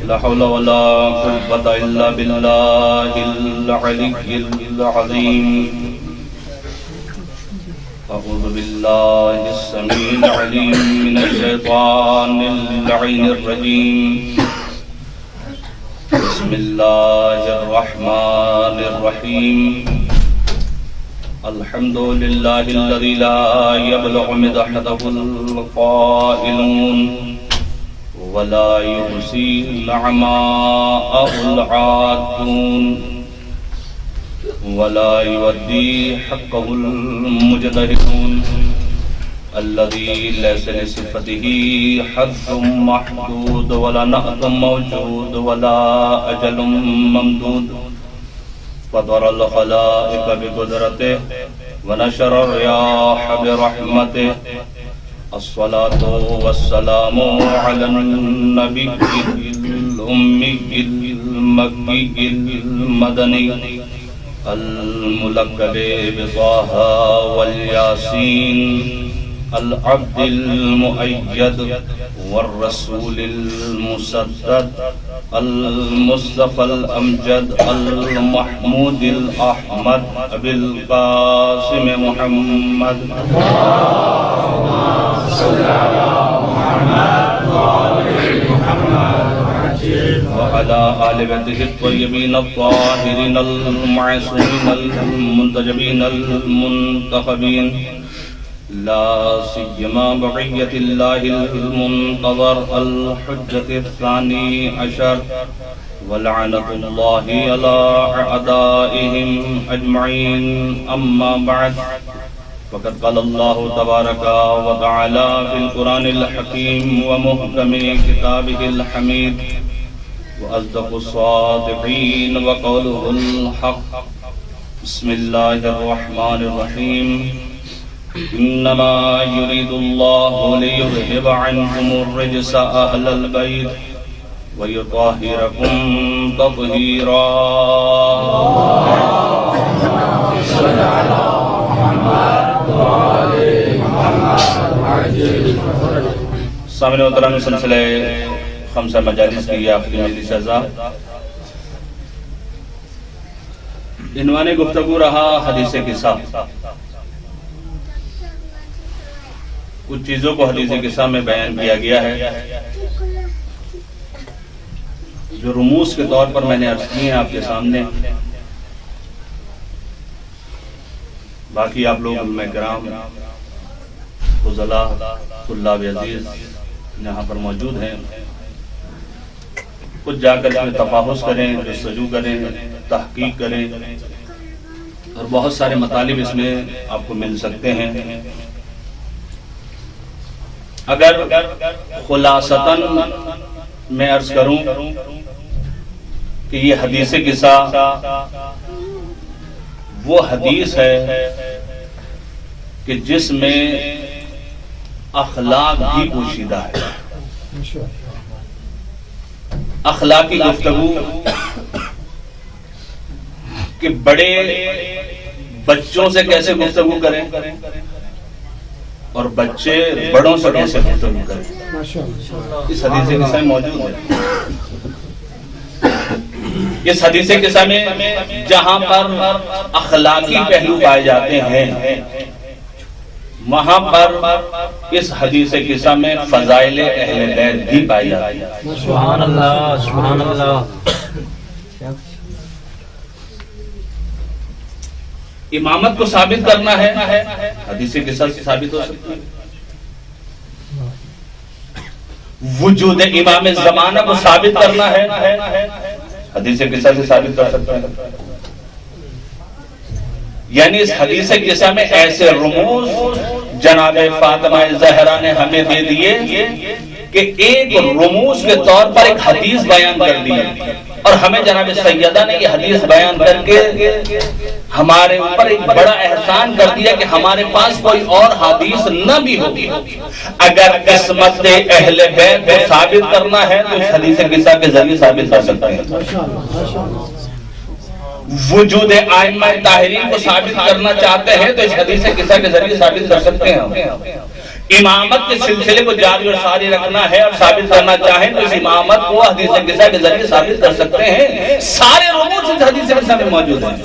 لا حول ولا قوة إلا بالله العلي العظيم أعوذ بالله السميع العليم من الشيطان اللعين الرجيم بسم الله الرحمن الرحيم الحمد لله الذي لا يبلغ مدحته القائلون ولا يحصي نعماءه العادون ولا يودي حقه المجتهدون الذي ليس لصفته حد محدود ولا نعت موجود ولا أجل ممدود فطر الخلائق بقدرته ونشر الرياح برحمته الصلاة والسلام على النبي الأمي المكي المدني الملقب بطه والياسين العبد المؤيد والرسول المسدد المصطفى الأمجد المحمود الأحمد أبي القاسم محمد صل على محمد وآل محمد وعلى آل بيته الطيبين الطاهرين المعصومين المنتجبين المنتخبين لا سيما بقية الله المنتظر الحجة الثاني عشر ولعنة الله على أعدائهم أجمعين أما بعد فقد قال الله تبارك وتعالى في القرآن الحكيم ومحكم كتابه الحميد وأصدق الصادقين وقوله الحق بسم الله الرحمن الرحيم إنما يريد الله ليذهب عنكم الرجس أهل البيت ويطهركم تطهيرا صل على محمد وآل محمد. سامنے محترم سلسلے خمسہ مجالس کی آخری مجلس اعزاز، عنوان گفتگو رہا حدیث قصہ. کچھ چیزوں کو حدیث قصہ میں بیان کیا گیا ہے جو رموز کے طور پر میں نے عرض کی ہیں آپ کے سامنے. باقی آپ لوگ علماء کرام، فضلاء، طلاب عزیز یہاں پر موجود ہیں، کچھ جا کر اس میں تفاحص کریں، جستجو کریں، تحقیق کریں، اور بہت سارے مطالب اس میں آپ کو مل سکتے ہیں. اگر خلاصتاً میں عرض کروں کہ یہ حدیث قصہ وہ حدیث ہے کہ جس میں اخلاق بھی پوشیدہ ہے. اخلاقی گفتگو کہ بڑے بچوں سے کیسے گفتگو کریں اور بچے بڑوں سے کیسے گفتگو کریں، اس حدیث قصہ میں موجود ہے. اس حدیث قصہ میں جہاں پر اخلاقی پہلو پائے جاتے ہیں وہاں پر اس حدیث قصہ میں فضائل اہل بیت بھی پائی جاتی ہیں. سبحان اللہ سبحان اللہ. امامت کو ثابت کرنا ہے حدیث قصہ سے ثابت ہو سکتا ہے. وجود امام زمانہ کو ثابت کرنا ہے حدیث قصہ سے ثابت کر سکتا ہے. یعنی اس حدیث قصہ میں ایسے رموز جناب فاطمہ زہرا نے ہمیں دے دیے کہ ایک رموز کے طور پر ایک حدیث بیان کر دی، اور ہمیں جناب سیدہ نے یہ حدیث بیان کر کے ہمارے اوپر ایک بڑا احسان کر دیا کہ ہمارے پاس کوئی اور حدیث نہ بھی ہوگی. اگر قسمت اہل بیت کو ثابت کرنا ہے تو اس حدیث قصہ کے ذریعے ثابت کر سکتے ہیں. وجود ائمہ طاہرین کو ثابت کرنا چاہتے ہیں تو اس حدیث قصہ کے ذریعے ثابت کر سکتے ہیں. امامت کے سلسلے کو جاری اور ساری رکھنا ہے اور ثابت کرنا چاہیں تو اس امامت کو حدیث قصہ کے ذریعے ثابت کر سکتے ہیں. سارے رموز اس حدیث قصہ میں موجود ہیں.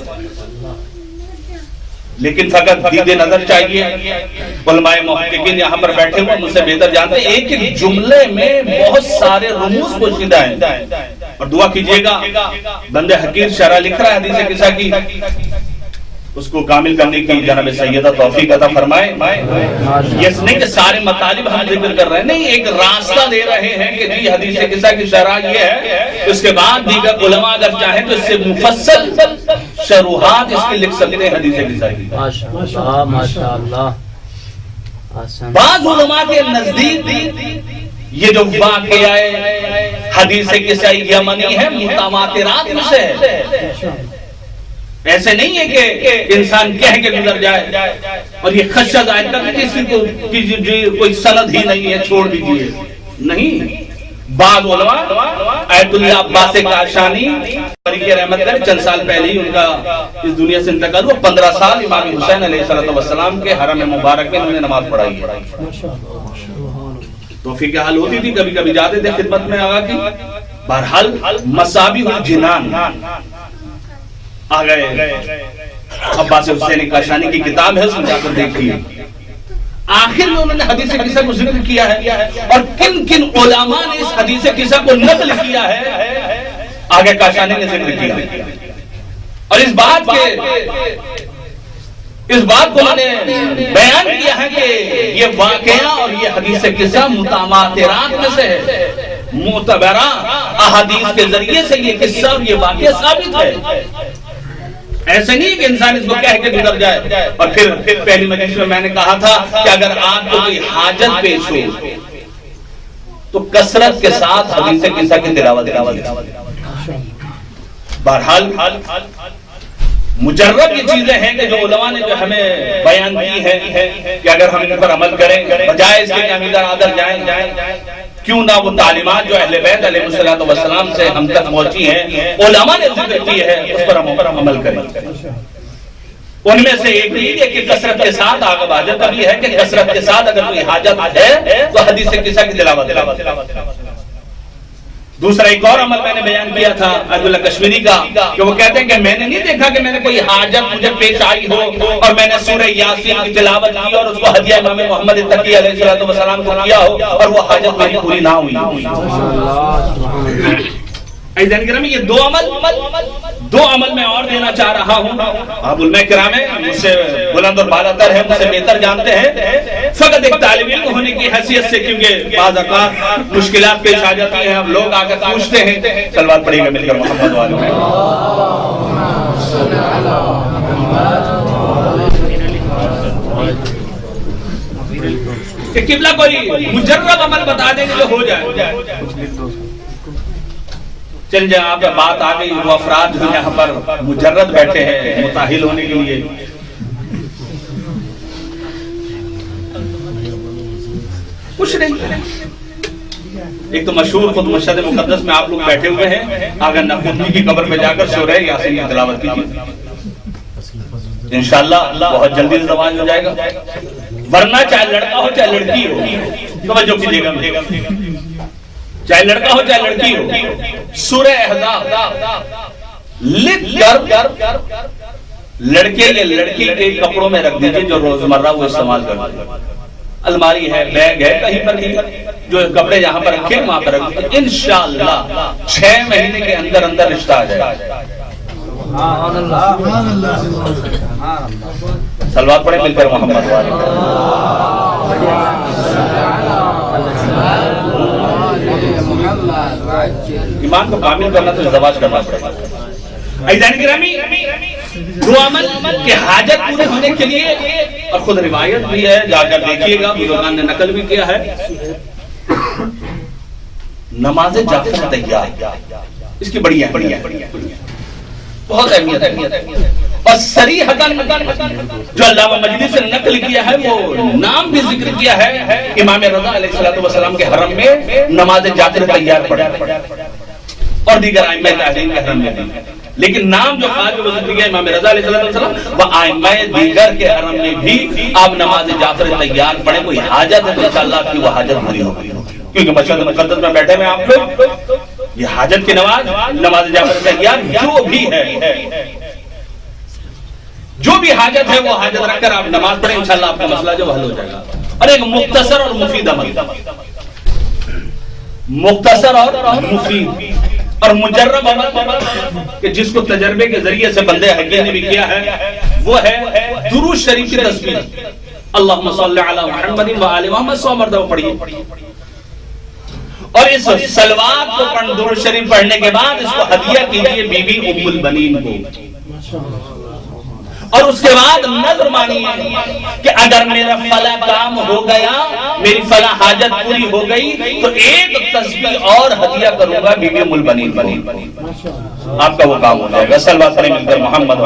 لیکن فقط دید نظر چاہیے. علماء محققین یہاں پر بیٹھے ہوئے مجھ سے بہتر جانتے ہیں ایک ایک جملے میں بہت سارے رموز پوشیدہ ہیں. اور دعا کیجئے گا بندے حقیر شرح لکھ رہا ہے حدیث قصہ کی، اس کو کامل کرنے کی جناب سیدہ توفیق عطا فرمائے. یہ نہیں کہ سارے مطالب ہم ذکر کر رہے ہیں، نہیں، ایک راستہ دے رہے ہیں کہ جی حدیث قصہ کی شرح یہ ہے. اس کے بعد دیگر علماء اگر چاہیں تو اس سے مفصل شروحات اس کے لکھ سکتے ہیں حدیث قصہ کی. ماشاءاللہ. بعض علماء کے نزدیک یہ جو واقعہ حدیث قصہ یمنی ہے متواترات میں سے ہے. ایسے نہیں ہے کہ انسان کہہ کے گزر جائے اور یہ خدشہ ظاہر کر کہ کسی کو کوئی سند ہی نہیں ہے چھوڑ دیجیے. نہیں، بعض علماء آیت اللہ عباس کاشانی کی رحمت کرے چند سال پہلے ہی ان کا اس دنیا سے انتقال ہوا. 15 سال امام حسین علیہ السلام کے حرم مبارک میں انہوں نے نماز پڑھائی ہے. توفیق حال ہوتی تھی، کبھی کبھی جاتے تھے خدمت میں آگا کی. بہرحال مصابیح الجنان آ گئے. عباس حسین کاشانی کی کتاب ہے، اس میں جا کر دیکھیے. آخر میں انہوں نے حدیث قصہ کو ذکر کیا ہے اور کن کن علماء نے اس حدیث قصہ کو نقل کیا ہے آگے کاشانی نے ذکر کیا. اور اس بات کو انہوں نے بیان کیا ہے کہ یہ واقعہ اور یہ حدیث قصہ متواترات میں سے ہے. معتبرہ احادیث کے ذریعے سے یہ قصہ اور یہ واقعہ ثابت ہے. ایسے نہیں کہ انسان اس کو کہہ کے گزر جائے. اور پھر پہلی مجلس میں نے کہا تھا کہ اگر آپ کو کوئی حاجت پیش ہو تو کثرت کے ساتھ حدیث قصہ کی تلاوت. بہرحال مجرب یہ چیزیں ہیں کہ جو علماء نے جو ہمیں بیان کی ہے کہ اگر ہم ان پر عمل کریں بجائے اس کے کہ ہم ادھر ادھر جائیں، کیوں نہ وہ تعلیمات جو اہل بیت علیہ السلام سے ہم تک پہنچی ہیں علماء نے ذکر کی ہے اس پر ہم عمل کریں. ان میں سے ایک یہ ہے کہ کثرت کے ساتھ آگے حاجت بھی ہے کہ کثرت کے ساتھ اگر کوئی حاجت ہے تو حدیث قصہ کی تلاوت. دوسرا ایک اور عمل میں نے بیان کیا تھا عبد اللہ کشمیری کا کہ وہ کہتے ہیں کہ میں نے نہیں دیکھا کہ میں نے کوئی حاجت مجھے پیش آئی ہو اور میں نے سورہ یاسین کی تلاوت کی اور اس کو ہدیہ امام محمد تقی علیہ السلام کو کیا ہو اور وہ حاجت میری پوری نہ ہوئی. عزیزان کرام، یہ دو عمل میں اور دینا چاہ رہا ہوں. آپ علماء کرام ہیں، مجھ سے بلند اور بالاتر ہیں، مجھ سے بہتر جانتے ہیں. فقط ایک طالب علم ہونے کی حیثیت سے کیونکہ بعض اوقات مشکلات پیش آ جاتی ہیں، اب لوگ آ کر پوچھتے ہیں. صلوات پڑھیے گا مل کر محمد والے کہ قبلہ کوئی مجرب عمل بتا دیں گے جو ہو جائے. چل جائے آپ بات آ گئی، وہ افراد جو یہاں پر مجرد بیٹھے ہیں متاہل ہونے کے لیے. کچھ نہیں، ایک تو مشہور خود مشہد مقدس میں آپ لوگ بیٹھے ہوئے ہیں، اگر نقومی کی قبر پہ جا کر سورہ یاسین کی تلاوت کیجیے، انشاءاللہ بہت جلدی زواج ہو جائے گا. ورنہ چاہے لڑکا ہو چاہے لڑکی ہو، توجہ کیجیے گا، چاہے لڑکا ہو چاہے لڑکی ہو، سورہ احزاب لکھ کر لڑکے یا لڑکی کے کپڑوں میں رکھ دیجئے جو روزمرہ وہ استعمال کرتے ہیں. الماری ہے، بیگ ہے، کہیں پر بھی جو کپڑے یہاں پر رکھے وہاں پر رکھ دیجئے. انشاءاللہ 6 مہینے کے اندر اندر رشتہ آ جائے. صلوات پڑھیں مل کر محمد والے. ایمان کو کامل کرنا تو زواج کرنا پڑے گا. عزیزان گرامی، دو عمل کے حاجت پورے ہونے کے لیے، اور خود روایت بھی ہے، جا کر دیکھیے گا، بزرگان نے نقل بھی کیا ہے. نماز جعفر تیار، اس کی بڑی بہت اہمیت ہے. اور صریحتاً جو علامہ مجلس سے نقل کیا ہے وہ نام بھی ذکر کیا ہے امام رضا علیہ السلام کے حرم میں نماز جعفر تیار پڑھا اور دیگر ائمہ تابعین کے حرم میں بھی. لیکن نام جو خواجہ وہ ذکر کیا امام رضا علیہ السلام و ائمہ دیگر کے حرم میں بھی آپ نماز جعفر تیار پڑھیں. کوئی حاجت ہے تو انشاءاللہ آپ کی وہ حاجت پوری ہوگی, کیونکہ مسجد مقدس میں بیٹھے ہیں آپ لوگ. یہ حاجت کی نماز جعفر تیار جو بھی ہے, جو بھی حاجت ہے وہ حاجت رکھ کر آپ نماز پڑھیں, انشاءاللہ آپ کا مسئلہ جو حل ہو جائے گا. اور ایک مختصر اور مفید عمل, مختصر اور مفید اور مجرب عمل کہ جس کو تجربے کے ذریعے سے بندے حقیقی نے بھی کیا ہے, وہ ہے درود شریف کی تسبیح. اللہم صلی علی محمد و آل محمد 100 مرتبہ پڑھیے, اور اس صلوات کو درود شریف پڑھنے کے بعد اس کو ہدیہ کیجیے بی بی ام البنین کو, اور اس کے بعد نظر مانیے کہ اگر میرا فلاں کام ہو گیا, میری فلاں حاجت پوری ہو گئی, تو ایک تسبیح اور ہدیہ کروں گا بی بی ام البنین. آپ کا وہ کام ہو جائے گا. صلوات پڑھیں مل کر محمد و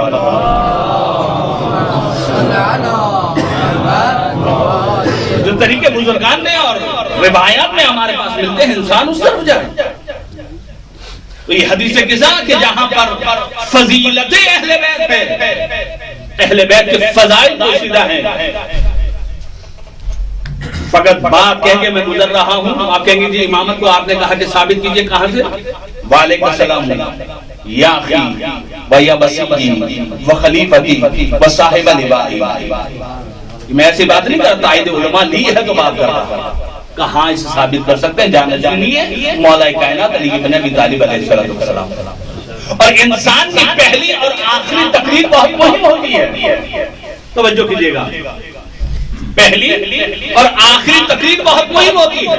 جو طریقے بزرگان نے اور روایات میں ہمارے پاس ملتے ہیں, انسان اس طرف جائے. تو یہ حدیث قصہ کہ جہاں پر فضیلت اہل بیت ہے, اہل بیت کے فضائل پوشیدہ ہیں. فقط بات کہہ کے میں گزر رہا ہوں, آپ کہیں گے جی امامت کو آپ نے کہا کہ ثابت کیجئے, کہاں سے؟ وعلیکم السلام یا اخی و یا وسیعی و خلیفتی و صاحب لوائی. میں ایسی بات نہیں کرتا, تائید علماء لی ہے تو بات کر رہا ہوں. کہاں اسے ثابت کر سکتے ہیں؟ جانا جانیے مولا کائنات علی ابن ابی طالب علیہ السلام. اور انسان کی پہلی اور آخری تقریر بہت مہم ہوتی ہے, توجہ کیجئے گا. پہلی اور آخری تقریر بہت مہم ہوتی ہے.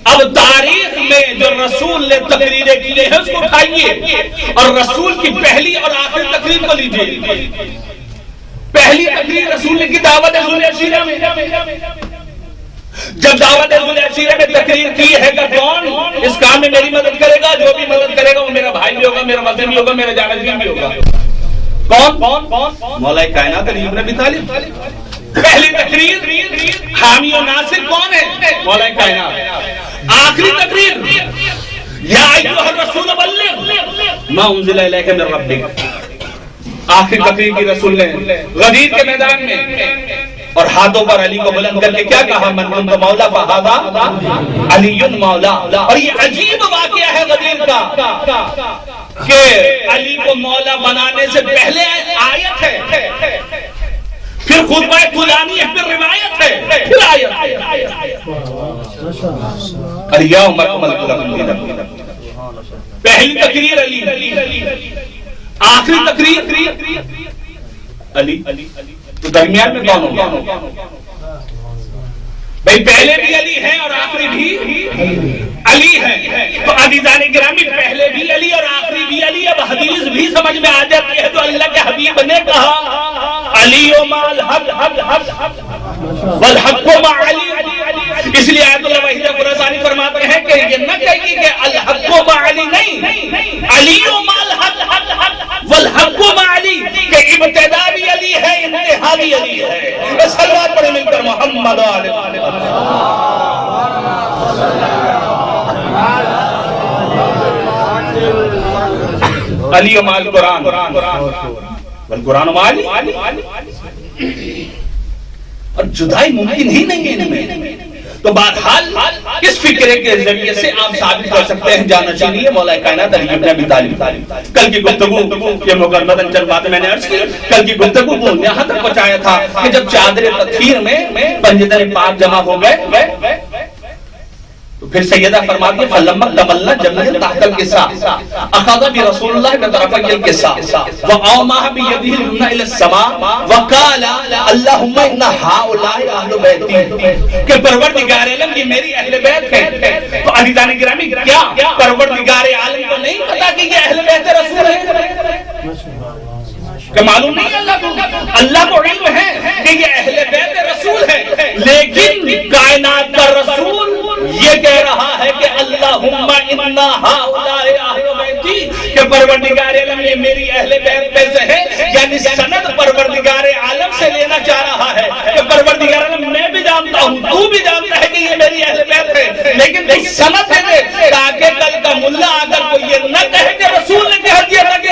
اب تاریخ میں جو رسول نے تقریریں کی ہیں اس کو اٹھائیے اور رسول کی پہلی اور آخری تقریر کو لیجئے. پہلی تقریر رسول نے کی دعوت ذوال عشیرہ میں. جب دعوت ذوال عشیرہ میں تقریر کی ہے کہ کون اس کام میں میری مدد کرے گا, جو بھی مدد کرے گا وہ میرا بھائی بھی ہوگا, میرا وزیر بھی ہوگا, میرا جانشین بھی ہوگا. کون؟ مولا کائنات علی ابن ابی طالب. پہلی تقریر حامی و ناصر کون ہے؟ مولا کائنات. آخری تقریر یا ایھا الرسول بلغ ما انزل الیک من ربک. آخری تقریر کی رسول نے غدیر کے میدان میں, اور ہاتھوں پر علی کو بلند کر کے کیا کہا؟ من کنت مولا فہذا علی مولا. اور یہ عجیب واقعہ ہے غدیر کا کہ علی کو مولا بنانے سے پہلے آیت ہے, پھر خطبہ طولانی ہے, پھر روایت ہے, پھر آیت ہے. الیوم اکملت لکم دینکم. پہلی تقریر علی, آخری تقریر علی. تو درمیان میں کون ہوگا؟ بھئی پہلے بھی علی ہے اور آخری بھی علی ہے. تو عزیزان گرامی پہلے بھی علی اور آخری بھی علی. اب حدیث بھی سمجھ میں آ جاتی ہے. تو اللہ کے حبیب نے کہا علی و مال حق والحق مع علی. اس لیے آیت اللہ وحید قرآن فرماتے ہیں کہ یہ نہ کہیے کہ الحق مع علی, نہیں, علی و مال حق والحق مع علی, کہ ابتدا بھی علی ہے, انتہا بھی علی ہے. صلوات پڑھیں مل کر محمد و آل علی و مال قرآن والقرآن و مال. اور جدائی ممکن ہی نہیں ہے ان میں. تو بہرحال اس فکرے کے ذریعے سے آپ ثابت کر سکتے ہیں جانشینی مولا کائنات علی ابن ابی طالب. کل کی گفتگو یہ مقدمتاً چند باتیں میں نے عرض کی. کل کی گفتگو کو یہاں تک پہنچایا تھا کہ جب چادر تطہیر میں پنجتن پاک جمع ہو گئے تو پھر سیدہ فرماتی ہے فلما تملنا جمل تحت القصا اخذ برسول اللہ بطرف القصا واوماها بيده اليمنى الى السماء وقال اللهم ان هؤلاء اهل بیتی, کہ پروردگار عالم یہ میری اہل بیت ہیں. تو عزیزان گرامی کیا پروردگار عالم کو نہیں پتا کہ یہ اہل بیت رسول ہیں؟ کہ معلوم نہیں اللہ کو؟ اللہ کو علم ہے کہ یہ اہل بیت رسول ہے, لیکن کائنات کا رسول یہ کہہ رہا ہے کہ اللہم انا ہؤلاء اہل بیتی, کہ پروردگار عالم یہ میری اہل بیت میں سے ہے. یعنی سند پروردگار عالم سے لینا چاہ رہا ہے کہ پروردگار عالم میں بھی جانتا ہوں, تو بھی جانتا ہے کہ یہ میری اہل بیت ہے, لیکن تو سند ہے تاکہ کل کا ملا اگر کوئی یہ نہ کہے کہ رسول نے کہہ دیا تھا کہ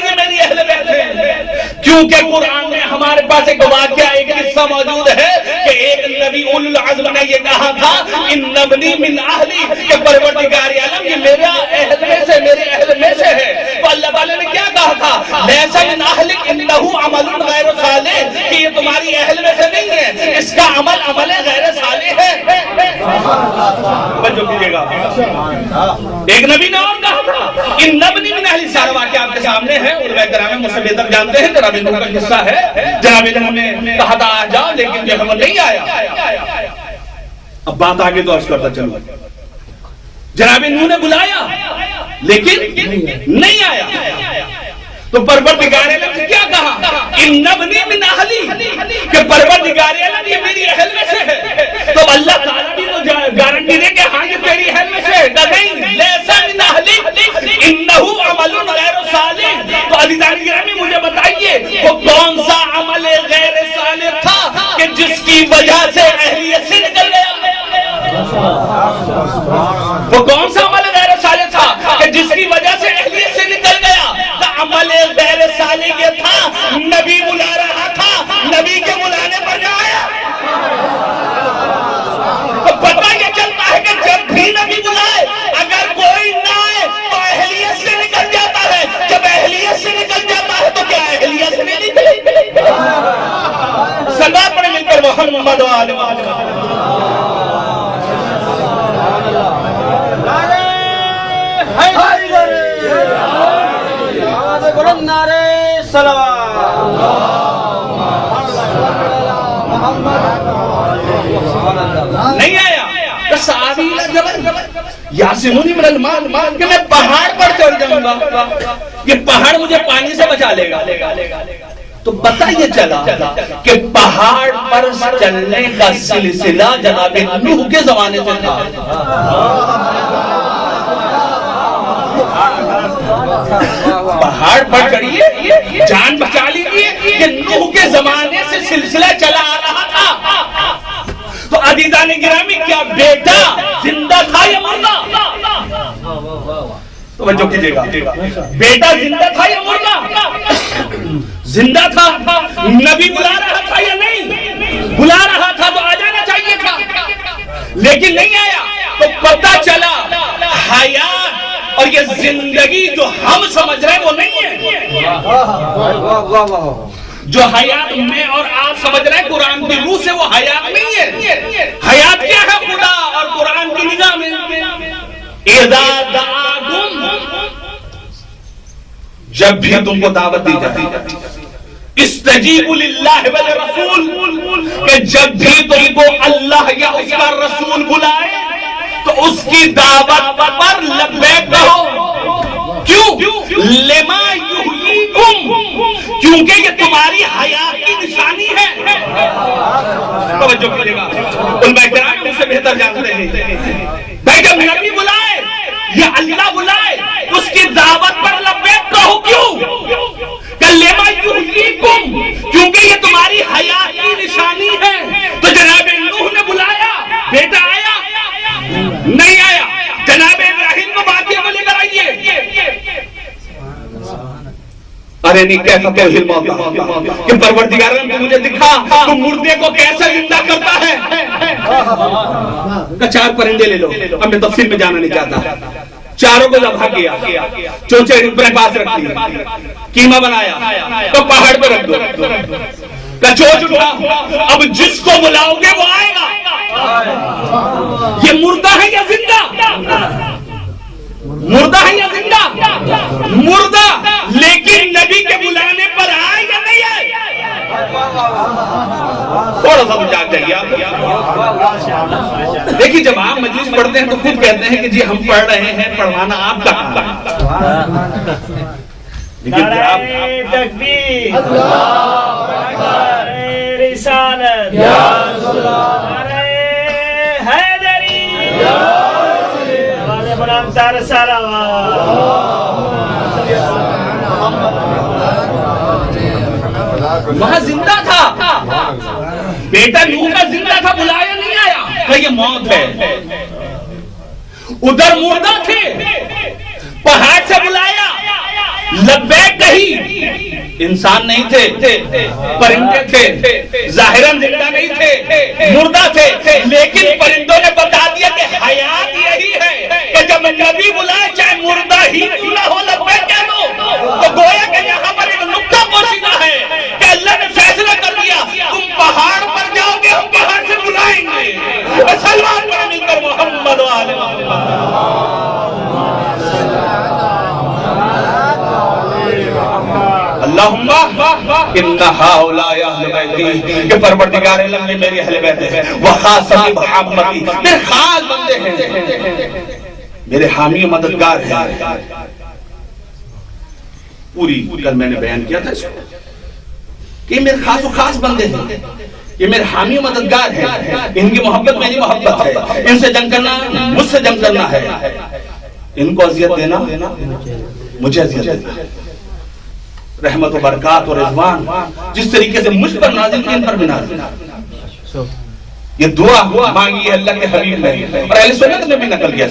کیونکہ قرآن میں ہمارے پاس ایک واقعہ ایک قصہ موجود ہے کہ ایک نبی اولو العزم نے یہ کہا تھا ان نبنی من اہلی کہ پروردگار عالم یہ میرا اہل میں سے میرے اہل میں سے ہے تو اللہ تعالیٰ نے کیا کہا تھا لیسا من اہلک انہو عمل غیر صالح کہ یہ تمہاری اہل میں سے نہیں ہے اس کا عمل غیر صالح ہے بچوں کیجئے گا ایک نبی نے اور کہا تھا ان نبنی من اہلی سارا واقعہ آپ کے سامنے ہے علماء کرام مجھ سے بہتر جانتے ہیں جناب نوح کا قصہ ہے جناب نوح نے کہا تھا آ جاؤ لیکن جو ہم نہیں آیا اب بات آگے تو عرض کرتا چلو جناب نوح نے بلایا لیکن نہیں آیا تو پروردگار عالم نے کیا کہا ان نبنی من اہلی کہ پروردگار عالم یہ میری اہل میں سے ہے تو اللہ تعالیٰ بھی تو گارنٹی دے کہ ہاں یہ تیری اہل میں سے ہے نہیں لیسا من اہلی انہو عمل غیر صالح تو عزیزان گرامی مجھے بتائیے وہ کون سا عمل غیر صالح تھا کہ جس کی وجہ سے اہلیت سے نکل گیا وہ کون سا عمل غیر صالح تھا کہ جس کی وجہ سے اہلیت سے نکل گیا عمل غیر صالح یہ تھا نبی بلا رہا تھا نبی کے بلانے پر نہ آیا تو پتہ یہ چلتا ہے کہ جب بھی نبی بلائے اگر کوئی نہ آئے تو اہلیت سے نکل جاتا ہے جب اہلیت سے نکل جاتا ہے تو کیا اہلیت سے نہیں نکلے صلوات پڑھیں مل کر محمد و آل محمد نعرے صلوات نہیں آیا تو صحابی یاسمونی من المال کہ میں پہاڑ پر چڑھ جاؤں گا یہ پہاڑ مجھے پانی سے بچا لے گا تو پتہ یہ چلا کہ پہاڑ پر چلنے کا سلسلہ جناب نوح کے زمانے سے تھا پہاڑ پر چڑھیے جان بچا لیجیے کہ نوح کے زمانے سے سلسلہ چلا آ رہا تھا تو عزیزان گرامی کیا بیٹا زندہ تھا یا مردہ توجہ کیجئے گا بیٹا زندہ تھا یا مردہ زندہ تھا نبی بلا رہا تھا یا نہیں بلا رہا تھا تو آ جانا چاہیے تھا لیکن نہیں آیا تو پتہ چلا حیات اور یہ زندگی جو ہم سمجھ رہے ہیں وہ نہیں ہے جو حیات میں اور آپ سمجھ رہے ہیں قرآن کی روح سے وہ حیات نہیں ہے حیات کیا ہے خدا اور قرآن کی نگاہ میں اذا دعاکم جب بھی تم کو دعوت دی جاتی استجیبوا للہ والرسول کہ جب بھی تم کو اللہ یا اس کا رسول بلائے تو اس کی دعوت پر لبیک کہو کیوں لما یحییکم کیونکہ یہ تمہاری حیات کی نشانی ہے توجہ کیجئے گا علماء کرام مجھ سے بہتر جانتے ہیں بھائی جب نبی بلائے یا اللہ بلائے اس کی دعوت پر لبیک کہو کیوں کہ لما یحییکم کیونکہ یہ تمہاری حیات کی نشانی ہے تو جناب نوح نے بلایا بیٹا آیا نہیں آیا جناب ابراہیم کو واقعہ کو لے کر آئیے ارے نہیں کیسا توحید موت کہ پروردگار نے مجھے دکھا تو مردے کو کیسے زندہ کرتا ہے کہ 4 پرندے لے لو اب میں تفصیل میں جانا نہیں چاہتا چاروں کو ذبح کیا چونچے اپنے پاس رکھ لیے قیمہ بنایا تو پہاڑ پہ رکھ دو چوچ اٹھا اب جس کو بلاؤ گے وہ آئے گا یہ مردہ ہے یا زندہ مردہ ہے یا زندہ مردہ لیکن نبی کے بلانے پر آئے یا نہیں آئے تھوڑا سا بچا چاہیے آپ دیکھیے جب آپ مجلس پڑھتے ہیں تو خود کہتے ہیں کہ جی ہم پڑھ رہے ہیں پڑھوانا آپ کا کام نعرہ تکبیر اللہ اکبر رسالت یا رسول اللہ نعرہ حیدری یا رسول اللہ آواز بلند تر صلوات وہاں زندہ تھا بیٹا نوح کا زندہ تھا بلایا نہیں آیا کہ یہ موت ہے ادھر مردہ تھے پہاڑ سے بلایا لبیک کہی انسان نہیں تھے، پرندے تھے، ظاہراً زندہ نہیں تھے، مردہ تھے، لیکن پرندوں نے بتا دیا کہ حیات یہی ہے کہ جب نبی بلائے چاہے مردہ ہی کیوں نہ ہو لبیک کہہ دو۔ تو گویا کہ یہاں پر ایک نکتہ پوشیدہ ہے کہ اللہ نے فیصلہ کر دیا تم پہاڑ پر جاؤ گے، ہم پہاڑ سے بلائیں گے، سلمان پر مل کر محمد و آل اللہم ان ہؤلاء اہل بیتی، کہ پروردگار عالم یہ میری اہل بیت ہے، وخاصتی محمدی، میرے خاص بندے ہیں، میرے حامی و مددگار ہیں۔ پوری کل میں نے بیان کیا تھا اس کو کہ یہ میرے خاص و خاص بندے ہیں، یہ میرے حامی و مددگار ہیں، ان کی محبت میری محبت ہے، ان سے جنگ کرنا مجھ سے جنگ کرنا ہے، ان کو اذیت دینا مجھے اذیت دینا۔ رحمت و برکات و رضوان جس طریقے سے مجھ پر نازل کی ان پر بھی نازل۔ یہ دعا مانگی ہے اللہ کے حبیب نے اور اہل سنت نے بھی نقل کیا۔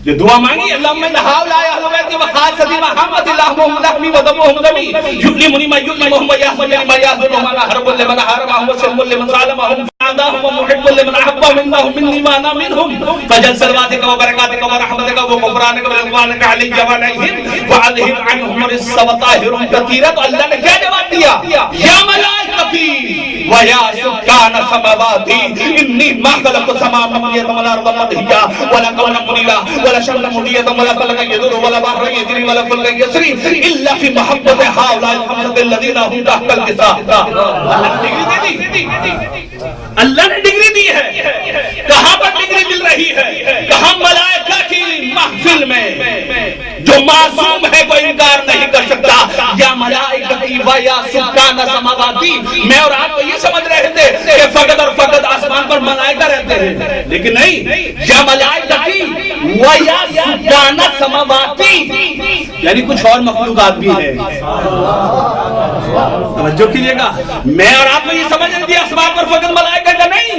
یہ دعا مانگی اللہم ان ہؤلاء اہل بیتی وخاصتی محمد اللہم لحمی و دمہم دمی یؤلمنی ما یؤلمہم ویحزننی ما یحزنہم انا حرب لمن حاربہم وسلم لمن ظالمہم فعداہم ومحب لمن احبہم انہم منی وانا منہم فجل صلواتک و برکاتک و رحمتک و غفرانک و رضوانک علی وعلیہم وعلیہم عنہم الرجس وطاہر کثیرا۔ تو اللہ نے کیا جواب دیا؟ یا ملائکتی ویا سکان سماواتی انی ما خلقت السماء والارض والارض مدحیا ولا قولا منیرا ولا شمس مدیتا ولا فلک یدور ولا بحر یجری ولا فلک یسری الا فی محبت ہؤلاء الخمسۃ الذین هم تحت القصاء۔ اللہ نے ڈگری دی ہے، کہاں پر ڈگری مل رہی ہے؟ کہاں ملائکہ کی محفل میں جو معصوم ہے وہ انکار نہیں کر سکتا۔ یا ملائکتی و یا سکان سماواتی، میں اور آپ کو یہ سمجھ رہے تھے کہ فقط اور فقط آسمان پر ملائکہ رہتے ہیں، لیکن نہیں، یا ملائکتی و یا سکان سماواتی، یعنی کچھ اور مخلوقات بھی ہیں۔ توجہ کیجئے گا، میں اور آپ کو یہ سمجھ رہے تھے آسمان پر فقط ملائکہ کا نہیں،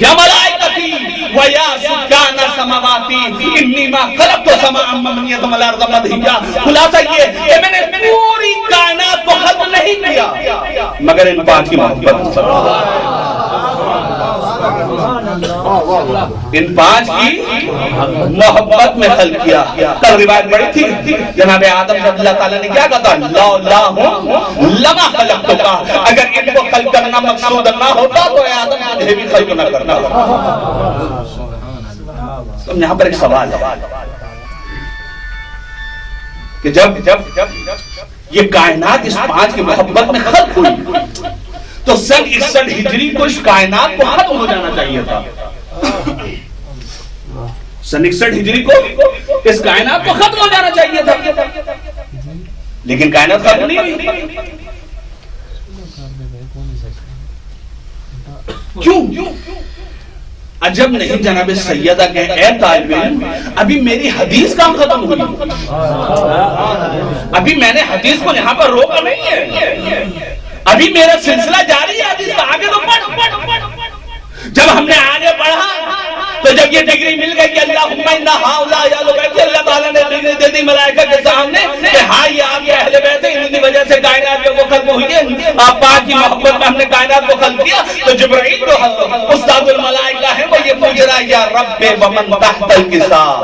یا ملائکتی و یا سکان سماواتی انی ما خلقت السماء والارض والارض مدحیا۔ خلاصہ یہ کہ میں نے پوری کائنات کو خلق نہیں کیا مگر ان پانچ کی محبت، ان پانچ کی محبت میں خلق کیا۔ کل روایت بڑی تھی جناب آدم سے اللہ تعالیٰ نے کیا کہا؟ لولاہم لما خلقتک، اگر ان کو خلق کرنا مقصود نہ ہوتا تو اے آدم مجھے بھی خلق نہ کرنا۔ یہاں پر ایک سوال ہے کہ جب یہ کائنات اس پانچ کی محبت میں خلق ہوئی تو سن 61 ہجری کو اس کائنات کو ختم ہو جانا چاہیے تھا۔ سن 61 ہجری کو اس کائنات کو ختم ہو جانا چاہیے تھا، لیکن کائنات ختم نہیں ہوئی۔ کیوں؟ عجب نہیں جناب سیدہ کہ اے طالب علم، ابھی میری حدیث کام ختم ہوئی، ابھی میں نے حدیث کو یہاں پر روکا نہیں ہے، ابھی میرا سلسلہ جاری ہے، حدیث کا آگے تو پڑھ۔ جب ہم نے آگے پڑھا تو جب یہ ڈگری مل گئی کہ اللہم ان ہؤلاء اہل بیتی، اللہ تعالیٰ نے ڈگری دے دی ملائکہ کے سامنے کہ ہاں یہ آپ کے اہل بیت ہیں، ان کی وجہ سے کائنات کو خلق ہوئی ہے، آپ پاک کی محبت میں ہم نے کائنات کو خلق کیا۔ تو جبرائیل جو استاد الملائکہ ہے وہ یہ پوچھ رہا ہے یا رب ومن تحت القصاء،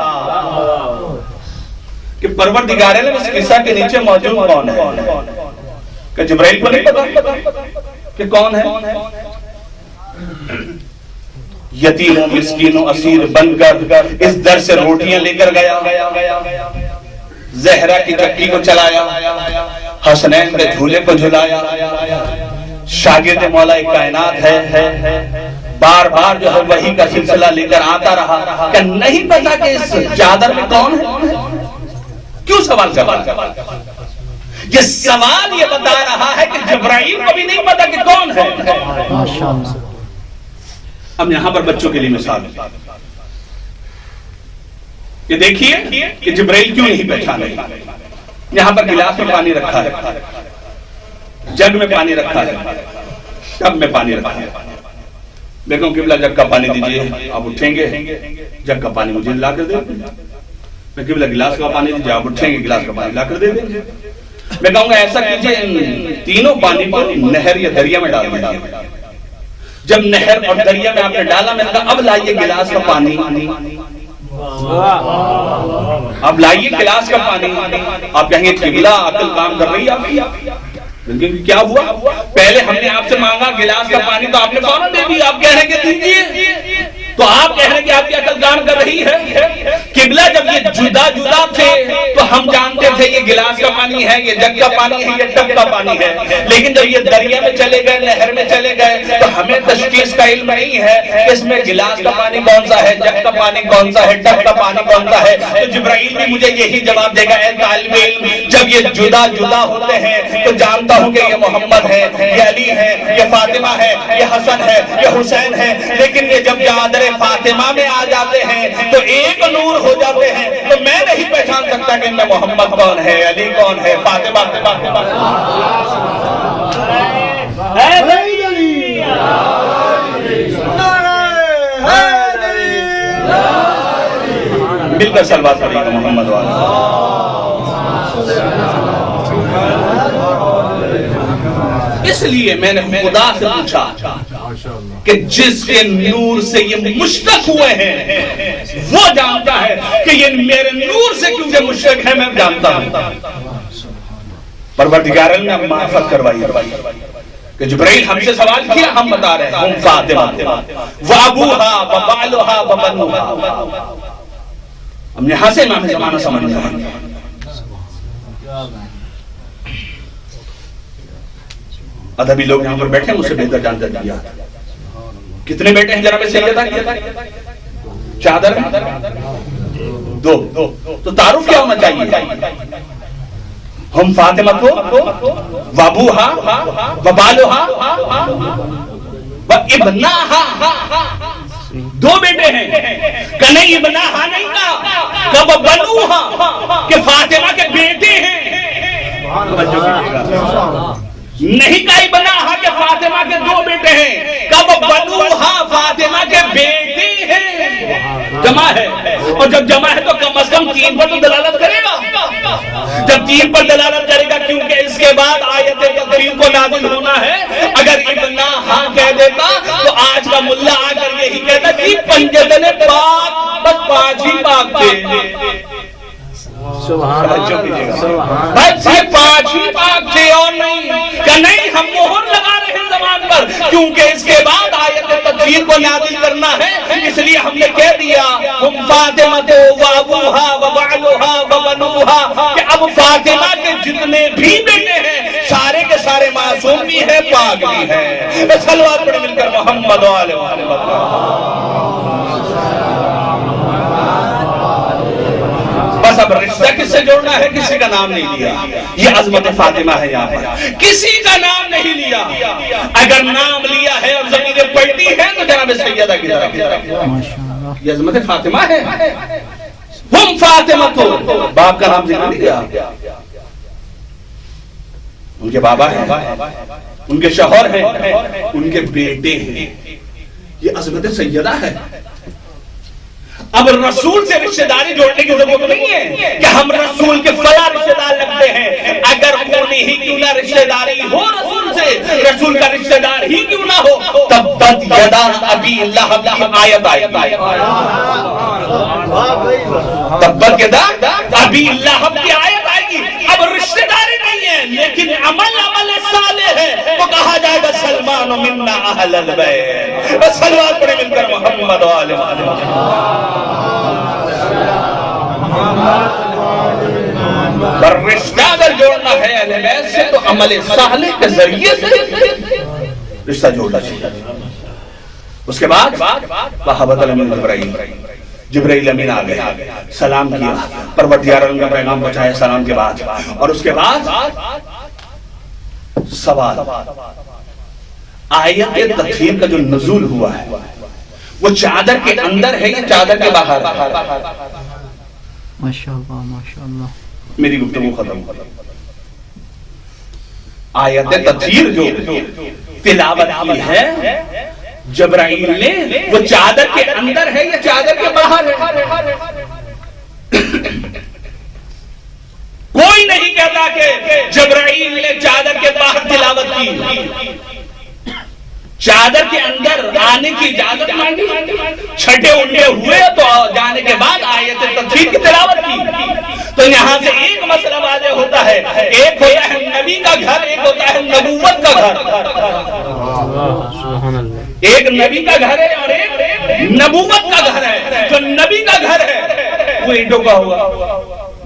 کہ پروردگار عالم اس قصہ کے نیچے موجود کون ہے؟ کہ جبرائیل کو نہیں پتا کہ کون ہے؟ یتیم و مسکین و اسیر بن کر اس در سے روٹیاں لے کر گیا، زہرا کی چکی کو چلایا، حسنین کے جھولے کو جھلایا، شاگرد مولا کائنات ہے، بار بار جو ہے وحی کا سلسلہ لے کر آتا رہا کہ نہیں پتا کہ اس چادر میں کون ہے۔ کیوں سوال کرتا؟ یہ سوال یہ بتا رہا ہے کہ جبرائیل کو بھی نہیں پتا کہ کون ہے۔ اب یہاں پر بچوں کے لیے مثال ہے، یہ دیکھیے کہ جبرائیل کیوں نہیں پہچانے۔ یہاں پر گلاس میں پانی رکھا ہے، جگ میں پانی رکھا ہے، ٹب میں پانی رکھا ہے، لیکن قبلہ جگ کا پانی دیجئے، آپ اٹھیں گے جگ کا پانی مجھے لا کر دے، میں قبلہ گلاس کا پانی دیجئے، آپ اٹھیں گے گلاس کا پانی لا کر دے دیں۔ میں کہوں گا ایسا کیجئے ان تینوں پانی کو نہر یا دریا میں ڈال دیجئے. جب نہر اور دریا میں آپ نے ڈالا میں نے کہا اب لائیے گلاس کا پانی, اب لائیے گلاس کا پانی. آپ کہیں گے قبلہ عقل کام کر رہی ہے آپ, لیکن کیا ہوا؟ پہلے ہم نے آپ سے مانگا گلاس کا پانی تو آپ نے فوراً دے دیا. آپ کہہ رہے ہیں کہ دیجیے, تو آپ کہہ رہے ہیں کہ آپ کی عقل کام کر رہی ہے. قبلہ جب یہ جدا جدا تھے تو ہم جانتے تھے یہ گلاس کا پانی ہے, یہ جگ کا پانی ہے, یہ ٹب کا پانی ہے. لیکن جب یہ دریا میں چلے گئے, نہر میں چلے گئے, تو ہمیں تشخیص کا علم نہیں ہے کہ اس میں گلاس کا پانی کون سا ہے, جگ کا پانی کون سا ہے, ٹب کا پانی کون سا ہے. تو جبرائیل بھی مجھے یہی جواب دے گا, اے طالب علم, جب یہ جدا جدا ہوتے ہیں تو جانتا ہوں کہ یہ محمد ہے, یہ علی ہے, یہ فاطمہ ہے, یہ حسن ہے, یہ حسین ہے. لیکن یہ جب چادر فاطمہ میں آ جاتے ہیں تو ایک نور ہو جاتے ہیں. تو میں نہیں پہچان سکتا کہ ان میں محمد کون ہے, علی کون ہے, فاطمہ. مل کر صلوات پڑھیے گا محمد والا. اس لیے میں نے خدا سے پوچھا کہ جس کے نور سے یہ مشتق ہوئے ہیں وہ جانتا ہے کہ یہ میرے نور سے کیونکہ مشتق ہے, میں جانتا ہوں. پروردگار نے معرفت کروائی کہ جبرائیل ہم سے سوال کیا, ہم بتا رہے ہیں ہم فاطمہ وابوہا وبالوہا وبنوہا. ہم یہاں سے امام زمانہ سمجھ رہے ہیں. ادبی لوگ یہاں پر بیٹھے ہیں, مجھ سے بہتر جانتے دیا. کتنے بیٹے ہیں جناب سیدہ؟ چادر دو. تو تعارف کیا ہونا چاہیے؟ ہم فاطمہ کو وابوہا وبالوہا وابناہا, دو بیٹے ہیں. کہ نہیں ابناہا نہیں کہا, کہ وبنوہا, کہ فاطمہ کے بیٹے ہیں. نہیں کہا ابناہا کہ فاطمہ کے دو بیٹے ہیں, کہ وبنوہا فاطمہ کے بیٹے ہیں. جمع ہے, اور جب جمع ہے تو کم از کم تین پر تو دلالت کرے گا. جب تین پر دلالت کرے گا کیونکہ اس کے بعد آیت تقریر کو نازل ہونا ہے. اگر ابناہا کہہ دیتا تو آج کا ملا آ کر یہی کہتا کہ پنجتن پاک, بس پانچ ہی پاک تھے. بس یہ پانچ ہی پاک تھے اور نہیں. کہ نہیں, ہم مہر لگا رہے ہیں زبان پر کیونکہ اس کے بعد آیت تقریر کو نازل کرنا ہے. اس لیے ہم نے کہہ دیا ہم فاطمہ کو وابوہا وبالوہا وبنوہا, کہ اب فاطمہ کے جتنے بھی بیٹے ہیں سارے کے سارے معصوم بھی ہیں, پاک بھی ہیں. صلوات پڑھیں مل کر محمد و آل محمد. بس اب رشتہ کس سے جوڑنا ہے, کسی کا نام نہیں لیا. یہ عظمت فاطمہ ہے, یہاں پر کسی کا نام نہیں لیا. اگر نام لیا ہے اور زمینیں پلٹی ہیں تو جناب سیدہ کی طرف. یہ عظمت فاطمہ ہے. ہم فاطمہ کو, باپ کا نام ذکر نہیں کیا, ان کے بابا ہیں, ان کے شوہر ہیں, ان کے بیٹے ہیں. یہ عظمت سیدہ ہے. اب رسول سے رشتہ داری جوڑنے کی ضرورت نہیں ہے کہ ہم رسول کے فلاں رشتہ دار لگتے ہیں. اگر کونی ہی کیوں نہ رشتہ داری ہو رسول سے, رسول کا رشتہ دار ہی کیوں نہ ہو, تبت یدا ابی لہب کی آیت آئی. تبت یدا ابی لہب کی آیت آئے گی. اب رشتہ داری نہیں ہے لیکن عمل صالح ہے, تو کہا جائے گا سلمان منا اہل البیت. صلوات پڑھیں مل کر محمد و آل محمد. پر رشتہ اگر جوڑنا ہے اہل بیت سے تو عمل صالح کے ذریعے سے رشتہ جوڑنا چاہیے. اس کے بعد وحبت الامین جبرائیل امین آ گئے, سلام کیا, پروردگار عالم کا پیغام پہنچایا سلام کے بعد. اور اس کے بعد سوال, آیت تطہیر کا جو نزول ہوا ہے وہ چادر کے اندر ہے یا چادر کے باہر ہے؟ ماشاءاللہ ماشاءاللہ. میری گفتگو ختم. آیت تطہیر جو تلاوت کی ہے جبرائیل نے, وہ چادر کے اندر ہے یا چادر کے باہر ہے؟ کوئی نہیں کہتا کہ جبرائیل نے چادر کے باہر تلاوت کی، چادر کے اندر آنے کی اجازت مانگی، چھٹے انڈے ہوئے تو جانے کے بعد آیت تطہیر کی تلاوت کی۔ تو یہاں سے ایک مسئلہ واضح ہوتا ہے، ایک ہوتا ہے نبی کا گھر، ایک ہوتا ہے نبوت کا گھر۔ ایک نبی کا گھر ہے اور ایک نبوت کا گھر ہے۔ جو نبی کا گھر ہے وہ اینٹوں کا ہوگا،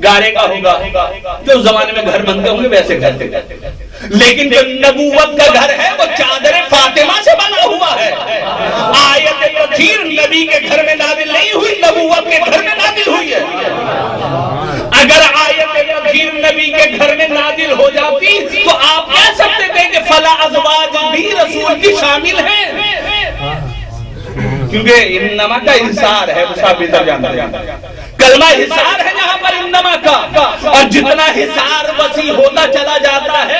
گارے کا ہوگا، جو زمانے میں گھر بنتے ہوں گے ویسے گھر تھے، لیکن جو نبوت کا گھر ہے وہ چادر فاطمہ سے بنا ہوا ہے۔ آیت تطہیر نبی کے گھر میں نازل نہیں ہوئی، نبوت کے گھر میں نازل ہوئی ہے۔ اگر آیت تطہیر نبی کے گھر میں نازل ہو جاتی تو آپ کہہ سکتے تھے کہ فلا ازواج بھی رسول کی شامل ہیں، کیونکہ انما کا انحصار ہے، وہ صاحب بہتر جانتے ہیں، کلمہ حصار ہے یہاں پر انما کا، اور جتنا حصار وسیع ہوتا چلا جاتا ہے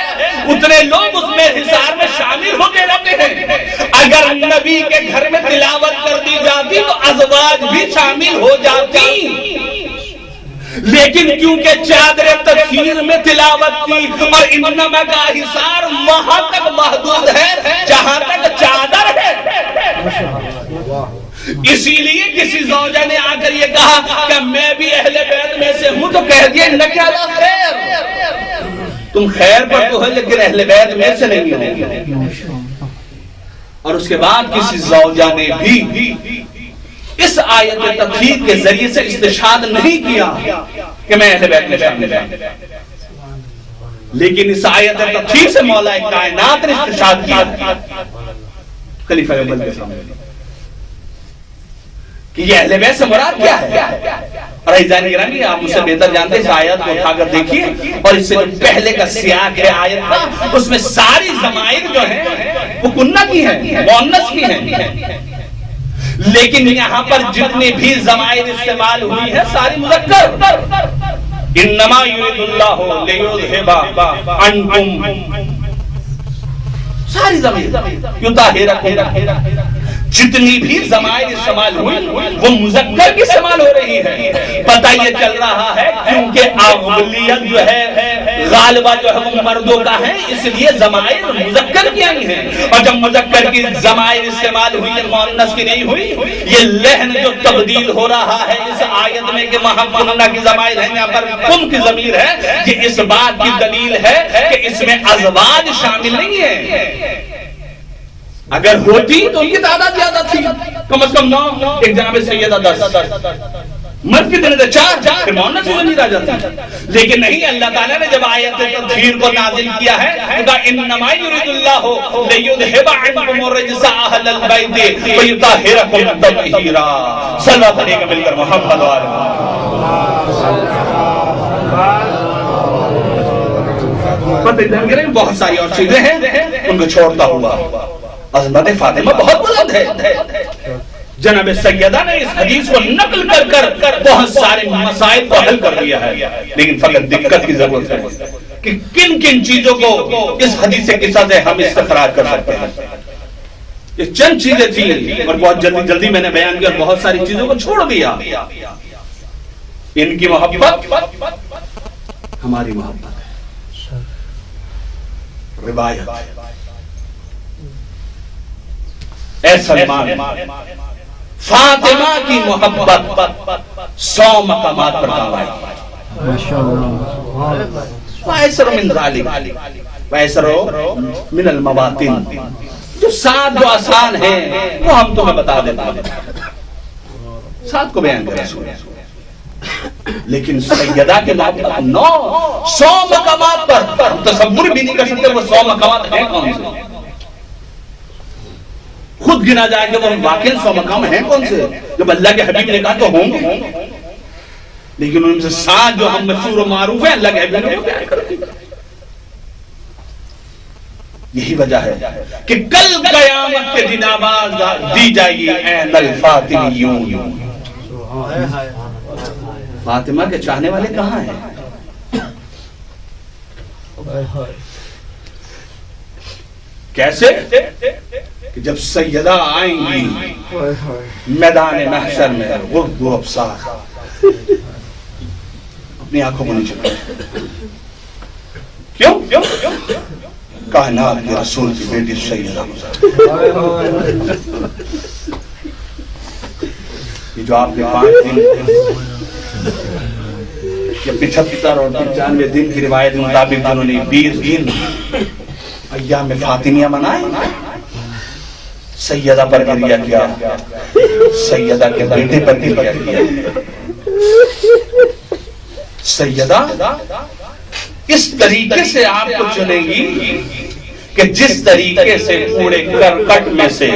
اتنے لوگ اس میں حصار میں شامل ہوتے رہتے ہیں۔ اگر نبی کے گھر میں تلاوت کر دی جاتی تو ازواج بھی شامل ہو جاتی، لیکن کیونکہ چادر تطہیر میں تلاوت کی اور انما کا حصار وہاں تک محدود ہے جہاں تک چادر ہے، اسی لیے کسی زوجہ نے آ کر یہ کہا کہ میں بھی اہل بیت میں سے ہوں، تو کہہ دیا انکا لا خیر، تم خیر پر تو ہے لیکن اہل بیت میں سے نہیں ہو۔ اور اس کے بعد کسی زوجہ نے بھی اس آیت تطہیر کے ذریعے سے استشہاد نہیں کیا کہ میں اہل بیت میں شامل ہوں، لیکن اس آیت تطہیر سے مولا کائنات نے استشہاد کیا خلیفہ اول کے سامنے کہ یہ اہل بیت سے مراد کیا ہے۔ اور عزیزان گرامی، آپ مجھ سے بہتر جانتے ہیں، اس آیت کو اٹھا کر دیکھیے، اور اس سے جو پہلے کا سیاق ہے آیت کا، اس میں ساری ضمائر جو ہیں وہ کنہ کی ہیں، مؤنث کی ہیں، لیکن یہاں پر جتنی بھی ضمائر استعمال ہوئی ہے ساری مذکر۔ انما یرید اللہ لیذھب عنکم، ساری ضمائر یطہرکم، جتنی بھی ضمائر استعمال ہوئی وہ مذکر کی استعمال ہو رہی ہے۔ پتہ یہ چل رہا ہے کیونکہ اغلبیت جو ہے، غالبہ جو ہے وہ مردوں کا ہے، اس لیے ضمائر مذکر کی آئی ہیں، اور جب مذکر کی ضمائر استعمال ہوئی ہے مؤنث کی نہیں ہوئی، یہ لحن جو تبدیل ہو رہا ہے اس آیت میں کہ وہاں کنہ کی ضمائر ہیں، یہاں پر کن کی ضمیر ہے، یہ اس بات کی دلیل ہے کہ اس میں ازواج شامل نہیں ہے۔ اگر ہوتی تو ان کی تعداد زیادہ تھی، کم از کم 9، ایک جناب سیدہ 10، مرد کتنے تھے؟ 4، پھر مؤنث بھی نہیں رہ جاتی، لیکن نہیں، اللہ تعالیٰ نے جب آیت تطہیر کو نازل کیا ہے تو کہا انما یرید اللہ لیذھب عنکم الرجس اہل البیت ویطہرکم تطہیرا۔ صلوات علیہ کا مل کر محمد وآلہ۔ بہت ساری اور چیزیں ہیں ان کو چھوڑتا ہوا، عظمت فاطمہ بہت بلند ہے۔ جناب سیدہ نے اس حدیث کو نقل کر بہت سارے مسائل کو حل کر دیا ہے، لیکن فقط دقت کی ضرورت ہے کہ کن کن چیزوں کو اس حدیث قصہ سے ہم استخراج کر سکتے ہیں۔ یہ چند چیزیں تھیں اور بہت جلدی میں نے بیان کیا اور بہت ساری چیزوں کو چھوڑ دیا۔ ان کی محبت ہماری محبت ہے، روایت اے سلمان، فاطمہ کی محبت 100 مقامات پر دعویٰ وَأَيْسَرُ مِنْ ذَلِكَ وَأَيْسَرُ مِنَ الْمَوَاطِنِ، جو 7 جو آسان ہیں وہ ہم تمہیں بتا دیتا ہوں، 7 کو بیان کریں سوئے، لیکن سیدہ کے محبت 100 مقامات پر تصور بھی نہیں کر سکتے وہ 100 مقامات ہیں کون سے، خود گنا جائے کہ وہ واقعی 100 مقام ہیں کون سے، جب اللہ کے حبیب نے کہا تو ہوں گے، لیکن ان سے 7 جو ہم مشہور و معروف ہیں اللہ کے حبیب نے بیان کر دی۔ یہی وجہ ہے کہ کل قیامت کے دن آواز دی جائے گی این الفاطمیون، فاطمہ کے چاہنے والے کہاں ہیں؟ کیسے؟ کہ جب سیدہ آئیں گی میدان محشر میں غرد و ابصار، اپنی آنکھوں کو نہیں چکا، کیوں؟ کائنات کے رسول کی بیٹی سیدہ یہ جو آپ نے 5 دن یا 75 اور 95 دن کی روایت مطابق جنہوں نے 20 دن ایام فاطمیہ منائے، سیدہ پر گریہ کیا، سیدہ کے بیٹے پر گریہ کیا. سیدہ اس طریقے سے آپ کو چنے گی کہ جس طریقے سے پورے کرکٹ میں سے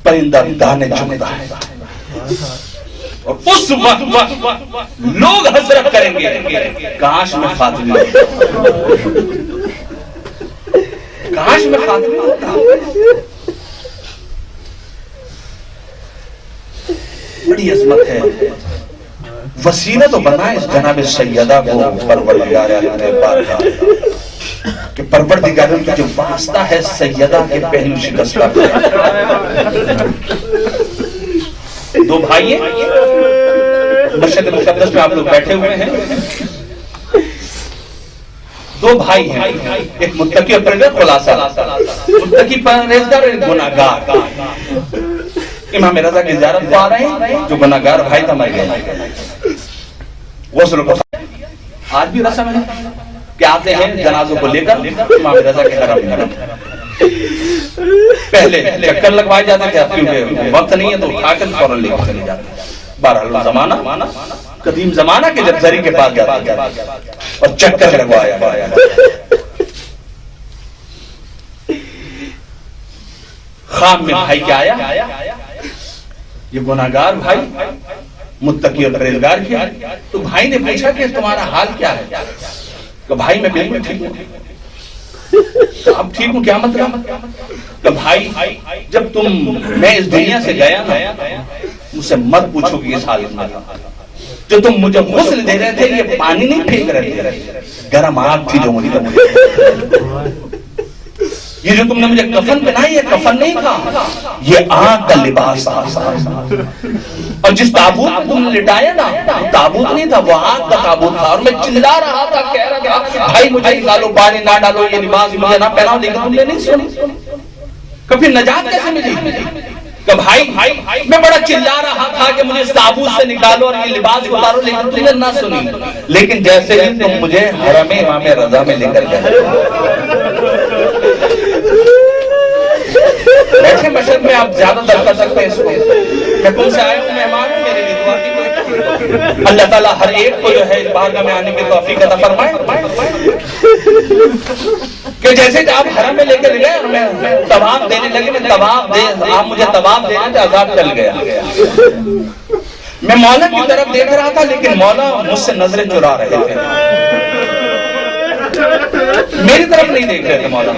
پرندہ دانے چنتا ہے، اور اس وقت لوگ حسرت کریں گے کاش میں فاطمہ کاش میں فاطمہ ہوتا. بڑی عظمت ہے. وسیلہ تو بنا اس جناب سیدہ کو پروردگار عالم پاک کہ پروردگار کا جو واسطہ ہے سیدہ کے پہلو شکست کا. 2 بھائی ہیں مسجد مقدس میں آپ لوگ بیٹھے ہوئے ہیں. 2 بھائی ہیں، ایک متقی اور پرہیزگار. خلاصہ متقی پرہیزگار اور ایک گناہگار. امام رضا کی زیارت کو آ رہے ہیں، جو گناہگار بھائی تھا مر گئے. غسل کو آج بھی رسم ہے کہ آتے ہیں جنازوں کو لے کر امام رضا کے گھر میں. پہلے چکر لگوائے جاتے تھے، کیونکہ وقت نہیں ہے تو اٹھا کر فوراً لے کر چلے جاتے. بہرحال زمانہ قدیم زمانہ کے جب زری کے پاس جاتے اور چکر لگوایا. خواب میں بھائی کیا آیا، یہ گناہگار بھائی متقی اور پرہیزگار کیا. تو بھائی نے پوچھا کہ تمہارا حال کیا ہے؟ کہ بھائی میں بالکل ٹھیک ہوں. اب ٹھیک ہوں کیا مطلب؟ کہ بھائی جب میں اس دنیا سے گیا نا، مجھ سے مت پوچھو کہ اس حالت میں تھا. جو تم مجھے غسل دے رہے تھے یہ پانی نہیں پھینک رہے تھے، گرم آگ تھی جو مجھے. یہ جو تم نے مجھے کفن پہنائی یہ کفن نہیں تھا، یہ آگ کا لباس تھا. اور جس تابوت میں تم نے لٹایا نا تابوت نہیں تھا، وہ آگ کا تابوت تھا. اور میں چلا رہا تھا، کہہ رہا تھا بھائی مجھے نکالو، پانی نہ ڈالو، یہ لباس مجھے نہ پہناؤ، لیکن تم نے نہیں سنی. کبھی نجات کیسے ملی؟ کہ بھائی میں بڑا چلا رہا تھا کہ مجھے اس تابوت سے نکالو اور یہ لباس اتارو، لیکن تم نے نہ سنی. لیکن جیسے ہی تم مجھے حرم امام رضا میں لے کر گئے. بیٹھے مشرق میں آپ زیادہ در کر سکتے ہیں اس کو. میں تم سے آیا ہوں مہمان، میرے لیے دعا کی. اللہ تعالیٰ ہر ایک کو جو ہے بارگاہ میں آنے کی توفیق عطا فرمائے. کہ جیسے کہ آپ حرم میں لے کے گئے اور میں طواف دینے لگے، میں آپ مجھے طواف دینے سے عذاب چل گیا. میں مولا کی طرف دیکھ رہا تھا لیکن مولا مجھ سے نظریں چرا رہے تھے، میری طرف نہیں دیکھ رہے تھے. مولا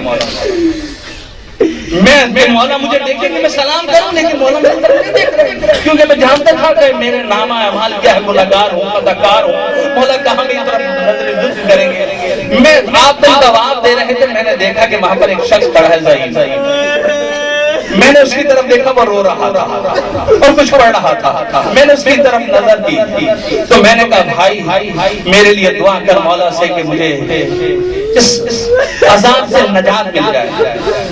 مجھے دیکھیں کہ میں سلام کروں لیکن مولا میری طرف نہیں دیکھ رہے، کیونکہ میں جانتا تھا کہ میرے نام اعمال کیا ہے، گنہگار ہوں، خطاکار ہوں. مولا کہاں میری طرف نظر لطف کریں گے. میں آپ کو جواب دے رہے تھے، میں نے دیکھا کہ وہاں پر ایک شخص کھڑا ہے ضعیف. میں نے اس کی طرف دیکھا، وہ رو رہا تھا اور کچھ پڑھ رہا تھا. میں نے اس کی طرف نظر دی تو میں نے کہا بھائی میرے لیے دعا کر مولا سے کہ مجھے اس عذاب سے نجات مل جائے.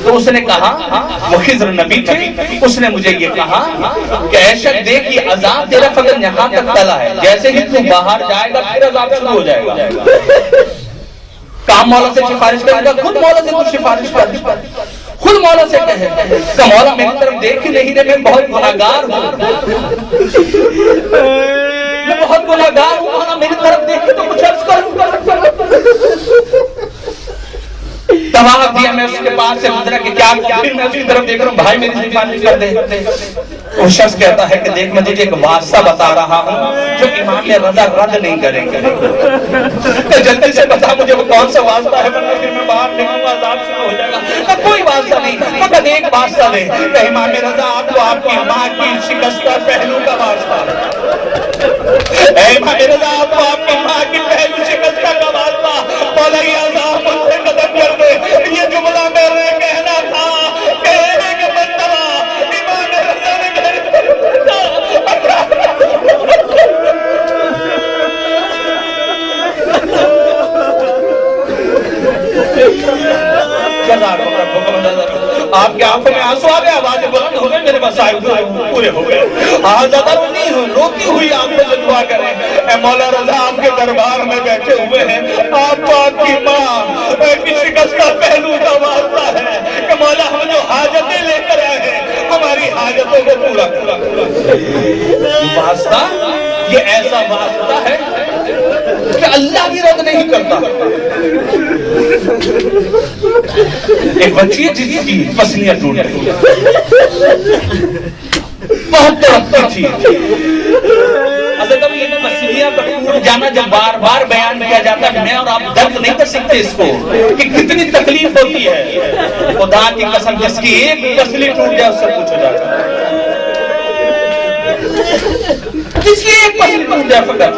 تو اس نے کہا، وہ خضر نبی تھے، اس نے مجھے یہ کہا کہ اے شخص دیکھ یہ عذاب تیرا فقط یہاں تک تلا ہے، جیسے ہی تو باہر جائے گا پھر عذاب شروع ہو جائے گا. کام مولا سے سفارش کرے گا، خود مولا سے کچھ سفارش کر، خود مولا سے کہے کہ مولا میری طرف دیکھ ہی نہیں رہے، میں بہت گناہگار ہوں، میں بہت گناہگار ہوں، مولا میری طرف دیکھ کے تو کچھ عرض کروں. طواف دیا، میں اس کے پاس سے گزرا کہ کیا، پھر میں اس کی طرف دیکھ رہا ہوں بھائی میری سفارش کر دے. وہ شخص کہتا ہے کہ دیکھ میں تجھے ایک واسطہ بتا رہا ہوں جو امام رضا رد نہیں کریں گے. جلدی سے بتا مجھے وہ کون سا واسطہ ہے، ورنہ پھر میں باہر نکلوں گا عذاب شروع ہو جائے گا. کوئی واسطہ نہیں، فقط ایک واسطہ دے کہ امام رضا آپ کو آپ کی ماں کی شکستہ پہلو کا واسطہ. اے امام رضا آپ کو آپ کی ماں کی پہلو شکستہ کا واسطہ. مولا یہ عذاب مجھ سے ختم کر دے. یہ جملہ میرے کہنا تھا، کہنے کے مرتبہ امام رضا نے کی آنکھوں میں آنسو آ گئے, آواز بلند ہو گئے, میرے مسائل پورے ہو گئے. زیادہ نہیں ہو, روتی ہوئی آنکھوں سے دعا کریں, اے مولا رضا آپ کے دربار میں بیٹھے ہوئے ہیں, آپ پاک کی ماں کی شکستہ پہلو کا واسطہ ہے کہ مولا ہم جو حاجتیں لے کر آئے ہیں ہماری حاجتوں کو پورا واسطہ. یہ ایسا واسطہ ہے کہ اللہ بھی رد نہیں کرتا. ایک بچی ہے جس کی پسلیاں ٹوٹ گئی, بہت تڑپتی تھی. اگر کبھی یہ پسلیاں ٹوٹ جانا جب بار بار بیان کیا جاتا ہے, میں اور آپ درد نہیں کر سکتے اس کو کہ کتنی تکلیف ہوتی ہے. خدا کی قسم جس کی ایک پسلی ٹوٹ جائے اس سے پوچھا جاتا ہے, جس کی ایک پسلی ٹوٹ جائے فقط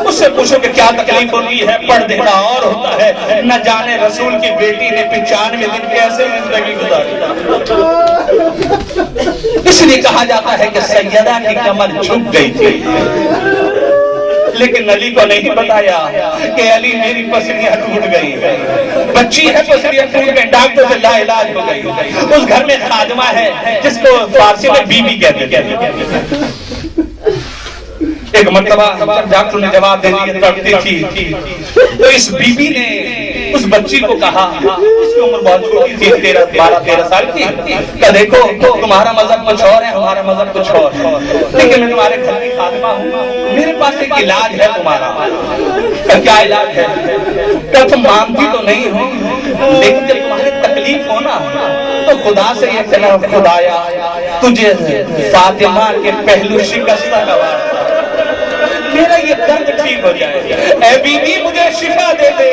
اس سے پوچھو کہ کیا تکلیف ہوتی ہے. پڑھ دینا اور ہوتا ہے, نہ جانے رسول کی بیٹی نے 95 دن کیسے زندگی گزاری. اس لیے کہا جاتا ہے کہ سیدہ کی کمر جھک گئی تھی, لیکن علی کو نہیں بتایا کہ علی میری پسلیاں ٹوٹ گئی. بچی ہے, پسلیاں ٹوٹ گئی, ڈاکٹر سے لا علاج ہو گئی. اس گھر میں خادمہ ہے جس کو فارسی میں بی بی کہتے ہیں. ایک مرتبہ ڈاکٹر نے جواب دے دیا, تڑپتی تھی, تو اس بی بی نے اس بچی کو کہا, اس کی عمر بہت چھوٹی تھی, 12-13 سال کی, کہ دیکھو تمہارا مذہب کچھ اور ہے, ہمارا مذہب کچھ اور ہے, لیکن میں تمہارے گھر کی خادمہ ہوں, میرے پاس ایک علاج ہے تمہارا. کہ کیا علاج ہے؟ کہ تم مانتی تو نہیں ہو, لیکن جب تمہاری تکلیف ہونا تو خدا سے یہ کہنا, خدایا تجھے فاطمہ کے پہلو شکستہ کا واسطہ, میرا یہ درد ٹھیک ہو جائے. اے بی بی مجھے شفا دے دے,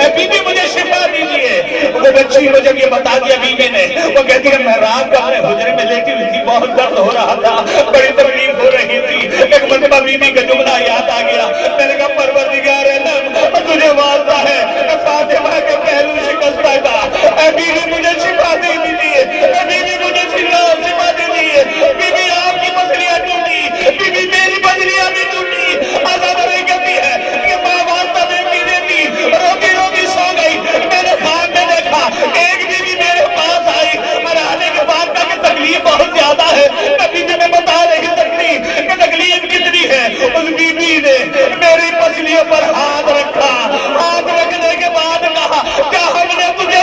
اے بی بی مجھے شفا دیجیے. وہ بچی کو جب یہ بتا دیا بی بی نے, وہ کہتی ہے میں رات کو اپنے حجرے میں لیٹی ہوئی تھی, بہت درد ہو رہا تھا, بڑی تکلیف ہو رہی تھی. ایک مرتبہ بی بی کا جملہ یاد آ گیا, میں نے کہا پروردگار عالم تجھے واسطہ ہے فاطمہ کے پہلو شکستہ کا, اے بی بی مجھے شفا دے دیجیے, اے بی بی مجھے شفا دے دیجیے. بی بی آپ کی پسلیاں ٹوٹی, بی بی میری پسلیاں بھی ٹوٹی. آزادہ نہیں کہتی ہے کہ ماں واسطہ دیتی دیتی روتی روتی سو گئی. میں نے خواب میں دیکھا ایک بی بی میرے پاس آئی, اور آنے کے بعد کہا کہ تکلیف بہت زیادہ ہے. کبھی بھی میں بتا رہی تکلیف کہ تکلیف کتنی ہے. اس بی بی نے میری پسلیوں پر ہاتھ رکھا, ہاتھ رکھنے کے بعد کہا کیا ہم نے تجھے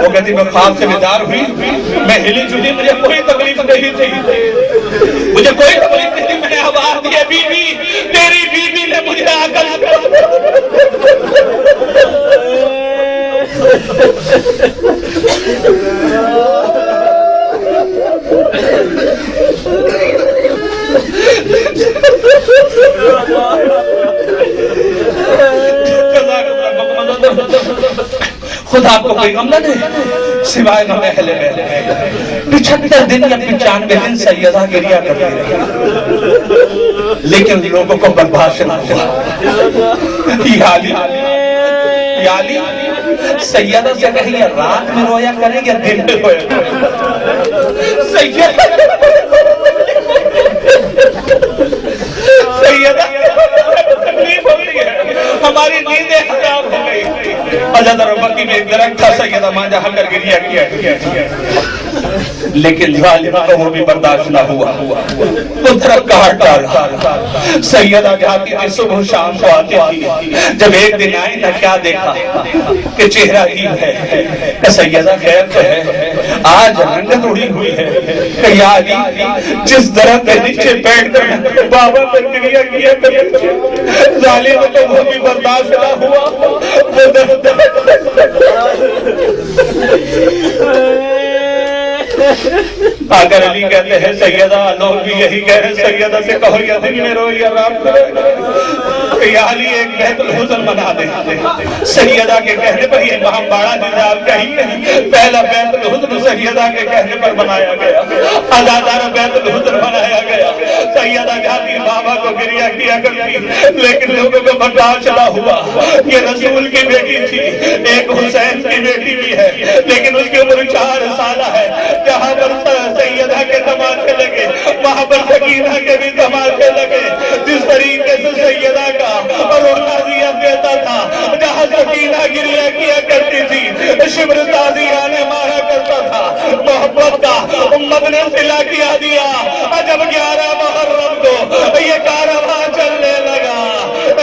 وہ کہتی میں خواب سے بیدار ہوئی, میں ہلی جلی, مجھے کوئی تکلیف نہیں تھی, مجھے کوئی تکلیف نہیں تھی. میں نے آواز دی, بی بی تیری بی بی نے مجھے آ کر خدا کو کوئی غم نہ دے سوائے غم اہل بیت. 75 دن یا 95 دن سیدہ گریا کرتی رہی, لیکن لوگوں کو برداشت نہ ہوا. یا علی سیدہ سے کہیں یا رات میں رویا کریں یا دن میں رویا کریں. سیدہ تکلیف ہوتی ہے, ہماری نیندیں خراب ہو گئی. حضرت ربکی میں ایک درخت تھا, سیدہ ماں جہاں کر گریا کیا, لیکن ظالمہ کو وہ بھی برداشت نہ ہوا, وہ درخت کاٹ ڈالا. سیدہ جاتی تھی صبح شام کو آتی تھی. جب ایک دن آئی نہ کیا دیکھا کہ چہرہ ہی ہے, کہ سیدہ خیر تو ہے, آج رنگت اڑی ہوئی ہے. کہ یا علی جس درخت کے نیچے بیٹھ کر بابا پر گریا کیا کرے, ظالمہ کو وہ بھی برداشت نہ ہوا, وہ درخت اگر علی کہتے ہیں سیدہ, لوگ بھی یہی کہہ رہے ہیں سیدہ سے کہو یا دن میں رو یا رات کرے, یا علی ایک بیت الحزن بنا دے. سیدہ کے کہنے پر یہ امام باڑہ نظام کہیں پہلا بیت الحزن سیدہ کے کہنے پر بنایا گیا, ازادارہ بیت الحزن بنایا گیا. سیدہ جاتی بابا کو گریا کیا کرتی, لیکن لوگوں کو برداشت نہ ہوا. یہ رسول کی بیٹی تھی, ایک حسین کی بیٹی بھی ہے, لیکن اس کی عمر 4 سالہ ہے. جہاں پر سیدہ کے تماشے لگے وہاں پر سکینہ کے بھی تماشے لگے. جس طریقے سے سیدہ کا اور سکینہ گریہ کیا کرتی تھی، شبر تازیہ نے مارا کرتا تھا، محبت کا امت نے صلہ کیا دیا۔ جب 11 محرم کو یہ کارواں چلنے لگا،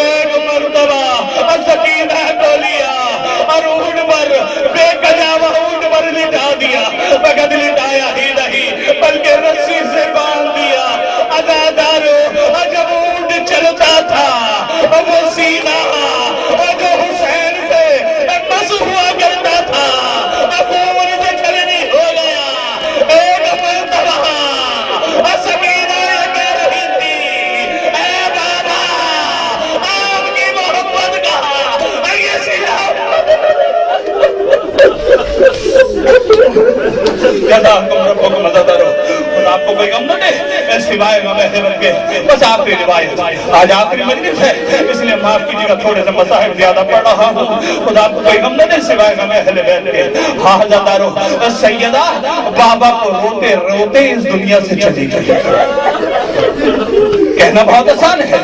ایک مرتبہ سکینہ کو لیا اور اونٹ پر بے قجاوہ اونٹ پر لٹا دیا، فقط لٹایا ہی نہیں بلکہ رسی سے باندھ دیا۔ عزادارو جب اونٹ چلتا تھا وہ سینہ جو حسین سے بس ہوا کرتا تھا اونٹ سے چلنی ہو گیا۔ ایک مرتبہ سکینہ یہ کہہ رہی تھی، اے بابا آپ کی محبت کا یہ سلاح جزاکم ربکم عزادارو، خدا آپ کو کوئی غم نہ دے سوائے غم اہل بیت کے۔ بس آخری روایت، آج آخری مجلس ہے اس لیے معاف کیجیے گا تھوڑے سے مصاحب زیادہ پڑھ رہا ہوں۔ خدا آپ کو کوئی غم نہ دے سوائے غم اہل بیت کے۔ ہاں عزادارو، سیدہ بابا کو روتے روتے اس دنیا سے چلی گئی۔ کہنا بہت آسان ہے،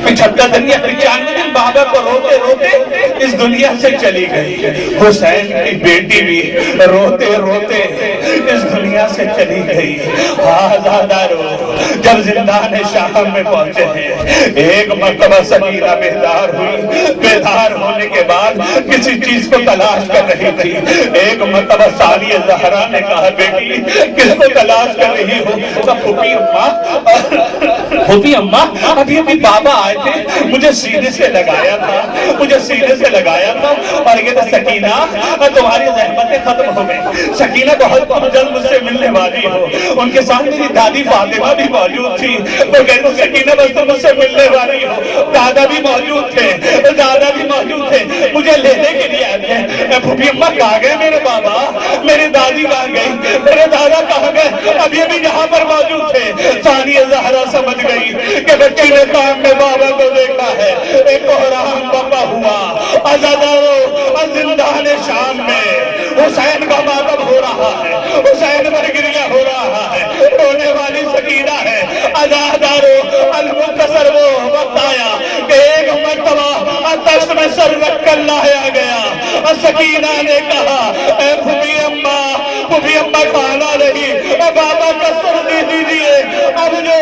75 دن یا 95 دن بابا کو روتے روتے اس دنیا سے چلی گئی۔ حسین کی بیٹی بھی روتے روتے اس دنیا سے چلی گئی۔ آزادارو، جب زندان شام میں پہنچے ہیں، ایک مرتبہ سکینہ بیدار ہوئی، بیدار ہونے کے بعد کسی چیز کو تلاش کر رہی تھی۔ ایک مرتبہ ثانیہ زہرا نے کہا، بیٹی کس کو تلاش کر رہی ہو؟ پھوپھی اماں، پھوپھی اماں ابھی ابھی بابا آئے تھے، مجھے سینے سے لگایا تھا، مجھے سینے سے لگایا تھا اور یہ تو سکینہ تمہاری زحمتیں ختم ہو گئی، سکینہ بہت جلد مجھ سے ملنے والی ہو۔ ان کے ساتھ میری دادی فاطمہ بھی موجود تھی، وہ کہتے سکینہ بس تم مجھ سے ملنے والی ہو۔ دادا بھی موجود تھے، دادا بھی موجود تھے، مجھے لینے کے لیے آئے تھے۔ پھوپھی اماں کہاں گئے میرے بابا؟ میری دادی کہاں گئی؟ میرے دادا کہاں گئے؟ ابھی ابھی یہاں پر موجود تھے۔ ثانیہ زہرا سمجھ گئی کہ بچی نے کام میں بابا کو دیکھا ہے، ایک بحران برپا ہوا۔ عزادارو، زندان شام میں حسین کا ماتم ہو رہا ہے، حسین پر گریہ ہو رہا ہے، رونے والی سکینہ ہے۔ عزادارو، المختصر وہ وقت آیا کہ ایک مرتبہ تخت میں سر رکھ کر لایا گیا۔ سکینہ نے کہا، اے پھوپھی اماں، پھوپھی اماں کھانا نہیں، بابا کا سر دے دیجئے۔ اب جو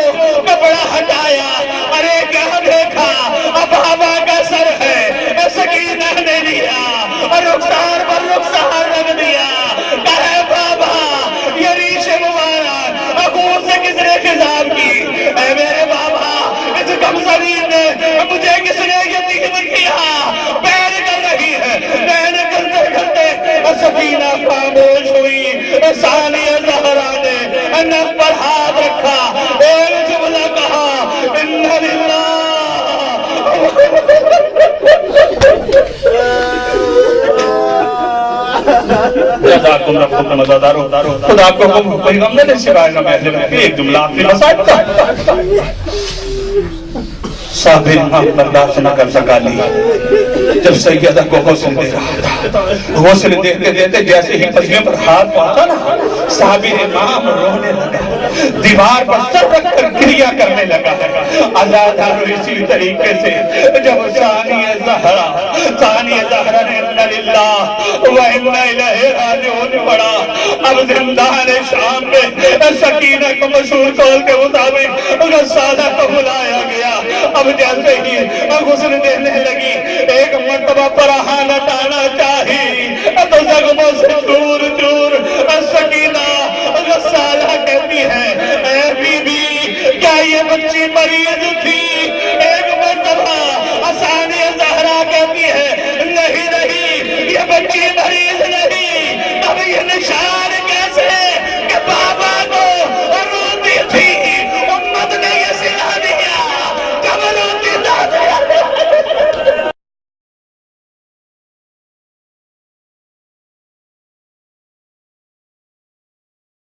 کپڑا ہٹایا، ارے کیا دیکھا، بابا کا سر ہے۔ سکینہ نے لیا، رخسار پر رخسار رکھ دیا، کہا بابا یہ ریش مبارک خون سے کس نے خضاب کی؟ اے میرے بابا، اس کمزرین نے مجھے کس نے یتیم کیا؟ پیر کر رہی ہے، میں نے کرتے کرتے سکینہ خاموش ہوئی۔ ثانیہ زہرا نے نف پر ہاتھ رکھا، ایک جملہ کہا، اِنَّ لِلَّهِ جزاکم ربکم عزادارو، خدا آپ کو کوئی غم نہ دے سوائے غم اہل بیت کے۔ ایک جملہ آخری مصائب کا، صابر امام برداشت نہ کر سکا لی جب سیدہ کو غسل دے رہا تھا۔ غسل دیتے دیتے جیسے ہی پسیوں پر ہاتھ پہنچا نا، صابر امام رونے لگا، دیوار پر سر رکھ کر گریہ کرنے لگا۔ عزادارو، اسی طریقے سے جب ثانیہ زہرا نے اِنَّ لِلَّهِ وَإِنَّ إِلَيْهِ رَاجِعُونَ پڑھا، اب زندان شام میں سکینہ کو مشہور قول کے مطابق غسالہ کو بلایا گیا۔ اب جیسے ہی غسل دینے لگی، ایک مرتبہ پرہا لٹانا چاہی تو زخموں سے دور دور سکینہ غسالہ کہتی ہے، اے بی بی کیا یہ بچی مریض تھی؟ ایک مرتبہ ثانیہ زہرا کہتی ہے،